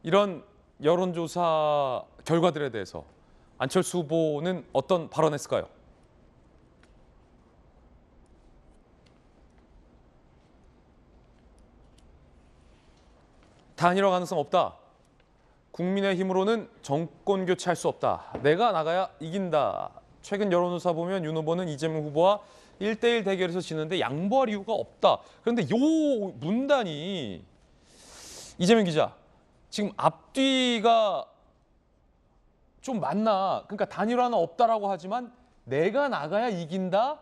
이런 여론조사 결과들에 대해서 안철수 후보는 어떤 발언했을까요? 단일화 가능성 없다. 국민의힘으로는 정권 교체할 수 없다. 내가 나가야 이긴다. 최근 여론조사 보면 윤 후보는 이재명 후보와 1대1 대결에서 지는데 양보할 이유가 없다. 그런데 요 문단이 이재명 기자, 지금 앞뒤가 좀 맞나? 그러니까 단일화는 없다라고 하지만 내가 나가야 이긴다.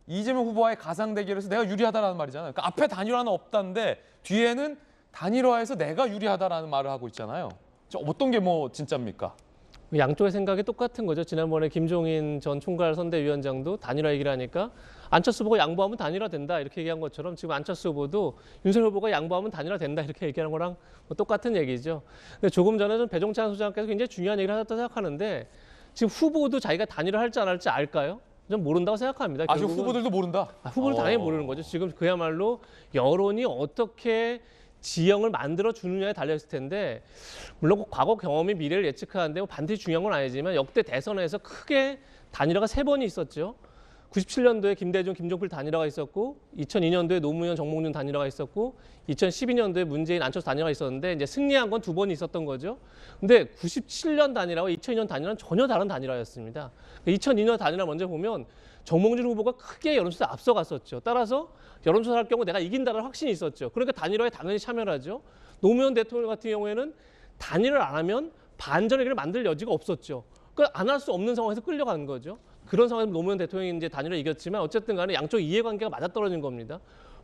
이재명 후보와의 가상 대결에서 내가 유리하다라는 말이잖아요. 그러니까 앞에 단일화는 없다는데 뒤에는 단일화에서 내가 유리하다라는 말을 하고 있잖아요. 어떤 게 뭐 진짜입니까? 양쪽의 생각이 똑같은 거죠. 지난번에 김종인 전 총괄 선대위원장도 단일화 얘기를 하니까 안철수 후보가 양보하면 단일화 된다 이렇게 얘기한 것처럼 지금 안철수 후보도 윤석열 후보가 양보하면 단일화 된다 이렇게 얘기하는 거랑 뭐 똑같은 얘기죠. 근데 조금 전에 좀 배종찬 소장께서 굉장히 중요한 얘기를 하셨다고 생각하는데 지금 후보도 자기가 단일화 할지 안 할지 알까요? 좀 모른다고 생각합니다. 아, 지금 후보들도 모른다? 후보는 당연히 모르는 거죠. 지금 그야말로 여론이 어떻게 지형을 만들어 주느냐에 달려 있을 텐데 물론 과거 경험이 미래를 예측하는데 반드시 중요한 건 아니지만 역대 대선에서 크게 단일화가 3번이 있었죠. 97년도에 김대중, 김종필 단일화가 있었고 2002년도에 노무현, 정몽준 단일화가 있었고 2012년도에 문재인, 안철수 단일화가 있었는데 이제 승리한 건 2번이 있었던 거죠. 근데 97년 단일화와 2002년 단일화는 전혀 다른 단일화였습니다. 2002년 단일화 먼저 보면 정몽준 후보가 크게 여론조사에 앞서갔었죠. 따라서 여론조사 할 경우 내가 이긴다는 확신이 있었죠. 그러니까 단일화에 당연히 참여를 하죠. 노무현 대통령 같은 경우에는 단일화를 안 하면 반전의 만들 여지가 없었죠. 그러니까 안 할 수 없는 상황에서 끌려가는 거죠. 그런 상황에서 노무현 대통령이 이제 단일화 이겼지만 어쨌든 간에 양쪽 이해관계가 맞아떨어진 겁니다.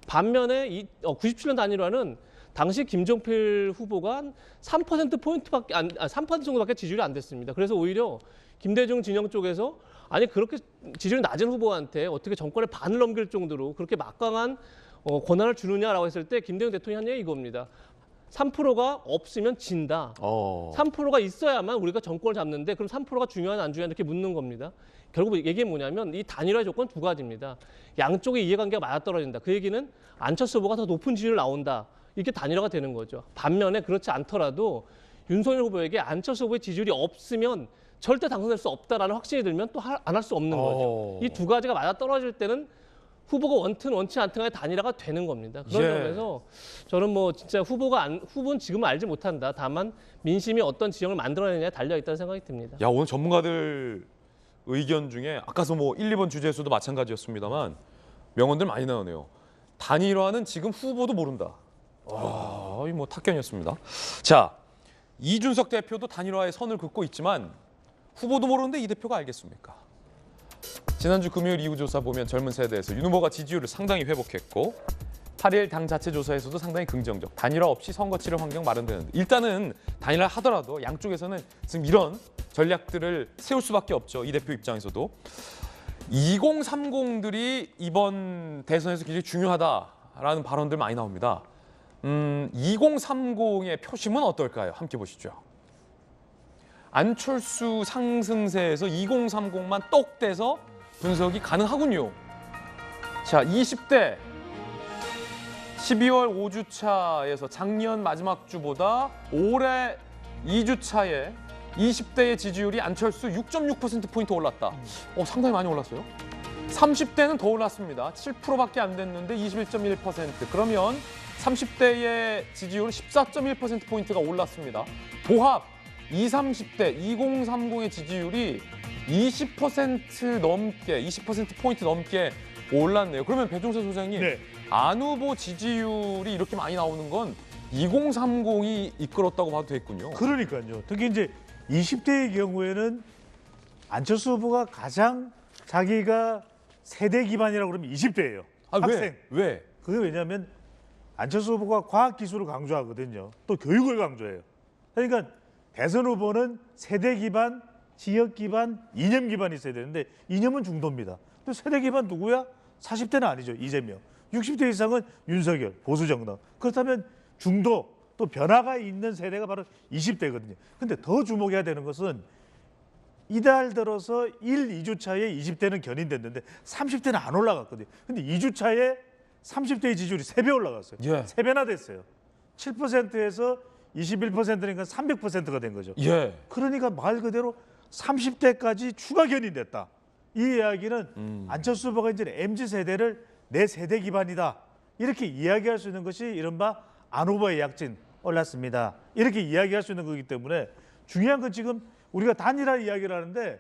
반면에 97년 단일화는 당시 김종필 후보가 한 3%포인트밖에 3% 정도밖에 지지율이 안 됐습니다. 그래서 오히려 김대중 진영 쪽에서 아니 그렇게 지지율 낮은 후보한테 어떻게 정권의 반을 넘길 정도로 그렇게 막강한 권한을 주느냐라고 했을 때 김대중 대통령이 한 얘기 이겁니다. 3%가 없으면 진다. 3%가 있어야만 우리가 정권을 잡는데 그럼 3%가 중요하냐 안 중요하냐 이렇게 묻는 겁니다. 결국 얘기 뭐냐면 이 단일화의 조건 2가지입니다. 양쪽의 이해관계가 맞아떨어진다. 그 얘기는 안철수 후보가 더 높은 지지율 나온다. 이게 단일화가 되는 거죠. 반면에 그렇지 않더라도 윤석열 후보에게 안철수 후보의 지지율이 없으면 절대 당선될 수 없다라는 확신이 들면 또 안 할 수 없는 거죠. 이 2가지가 맞아떨어질 때는 후보가 원튼 원치 않든 간에 단일화가 되는 겁니다. 그런 점에서 저는 뭐 진짜 후보는 지금 알지 못한다. 다만 민심이 어떤 지형을 만들어내냐에 달려 있다는 생각이 듭니다. 야, 오늘 전문가들 의견 중에 아까서 뭐 1, 2번 주제에서도 마찬가지였습니다만 명언들 많이 나오네요. 단일화는 지금 후보도 모른다. 이 뭐 탁견이었습니다. 자, 이준석 대표도 단일화의 선을 긋고 있지만 후보도 모르는데 이 대표가 알겠습니까? 지난주 금요일 이후 조사 보면 젊은 세대에서 윤 후보가 지지율을 상당히 회복했고 8일 당 자체 조사에서도 상당히 긍정적. 단일화 없이 선거 치를 환경 마련되는데 일단은 단일화 하더라도 양쪽에서는 지금 이런 전략들을 세울 수밖에 없죠. 이 대표 입장에서도. 2030들이 이번 대선에서 굉장히 중요하다라는 발언들 많이 나옵니다. 2030의 표심은 어떨까요? 함께 보시죠. 안철수 상승세에서 2030만 똑 떼서 분석이 가능하군요. 자, 20대 12월 5주차에서 작년 마지막 주보다 올해 2주차에 20대의 지지율이 안철수 6.6%포인트 올랐다. 상당히 많이 올랐어요. 30대는 더 올랐습니다. 7%밖에 안 됐는데 21.1%. 그러면 30대의 지지율 14.1%포인트가 올랐습니다. 도합 20, 30대, 2030의 지지율이 20% 넘게, 20%포인트 넘게 올랐네요. 그러면 배종세 소장님, 안 후보 지지율이 이렇게 많이 나오는 건 2030이 이끌었다고 봐도 되겠군요. 그러니까요. 특히 이제 20대의 경우에는 안철수 후보가 가장 자기가 세대 기반이라고 그러면 20대예요. 학생. 왜? 그게 왜냐하면 안철수 후보가 과학기술을 강조하거든요. 또 교육을 강조해요. 그러니까 대선 후보는 세대 기반, 지역 기반, 이념 기반이 있어야 되는데 이념은 중도입니다. 또 세대 기반 누구야? 40대는 아니죠. 이재명. 60대 이상은 윤석열, 보수정당. 그렇다면 중도, 또 변화가 있는 세대가 바로 20대거든요. 근데 더 주목해야 되는 것은 이달 들어서 1, 2주차에 20대는 견인됐는데 30대는 안 올라갔거든요. 근데 2주차에 30대의 지지율이 3배 올라갔어요. 3배나 됐어요. 7%에서 21%니까 300%가 된 거죠. 예. 그러니까 말 그대로 30대까지 추가 견인됐다. 이 이야기는 안철수 후보가 이제 MZ 세대를 내 세대 기반이다. 이렇게 이야기할 수 있는 것이 이른바 안 후보의 약진 올랐습니다. 이렇게 이야기할 수 있는 거기 때문에 중요한 건 지금 우리가 단일화 이야기를 하는데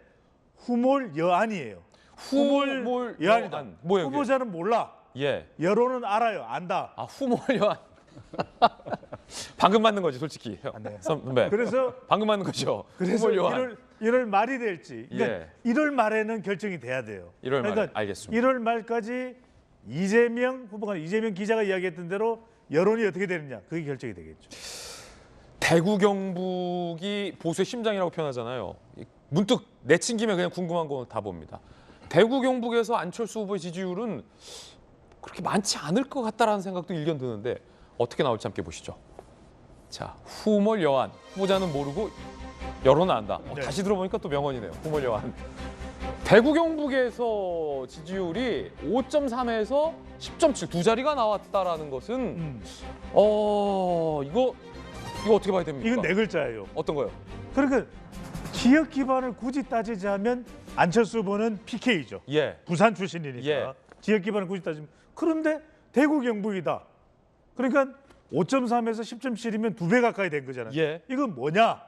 후몰 여안이에요. 후몰 여안이다. 여안. 뭐예요, 그게? 후보자는 몰라. 예. 여론은 알아요. 안다. 아, 후몰 여안. 방금 맞는 거지, 솔직히. 네. 선배. 그래서 방금 맞는 거죠. 그래서 후몰 여안. 1월 말이 될지. 그러니까 예. 1월 말에는 결정이 돼야 돼요. 1월 말에. 그러니까 알겠습니다. 1월 말까지 이재명 후보가 이재명 기자가 이야기했던 대로 여론이 어떻게 되느냐 그게 결정이 되겠죠. 대구 경북이 보수의 심장이라고 표현하잖아요. 문득 내친 김에 그냥 궁금한 거 다 봅니다. 대구 경북에서 안철수 후보의 지지율은 그렇게 많지 않을 것 같다라는 생각도 일견 드는데 어떻게 나올지 함께 보시죠. 자, 후몰 여안. 후보자는 모르고 여론은 안다. 네. 다시 들어보니까 또 명언이네요. 후몰 여안. 대구 경북에서 지지율이 5.3에서 10.7 두 자리가 나왔다라는 것은 이거 어떻게 봐야 됩니까? 이건 네 글자예요. 어떤 거요? 그러니까 지역 기반을 굳이 따지자면 안철수 후보는 PK죠. 예. 부산 출신이니까 예. 지역 기반을 굳이 따지면 그런데 대구 경북이다. 그러니까 5.3에서 10.7이면 2배 가까이 된 거잖아요. 예. 이건 뭐냐?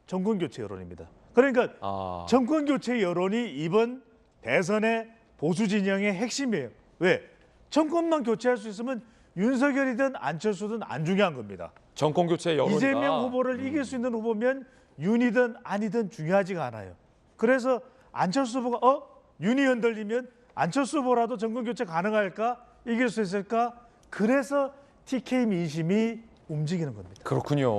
정권 교체 여론입니다. 그러니까 아. 정권 교체 여론이 이번 대선의 보수 진영의 핵심이에요. 왜? 정권만 교체할 수 있으면 윤석열이든 안철수든 안 중요한 겁니다. 정권 교체 여론이다. 이재명 후보를 이길 수 있는 후보면 윤이든 아니든 중요하지가 않아요. 그래서 안철수 후보가 윤이 흔들리면 안철수 후보라도 정권 교체 가능할까? 이길 수 있을까? 그래서 TK 민심이 움직이는 겁니다. 그렇군요.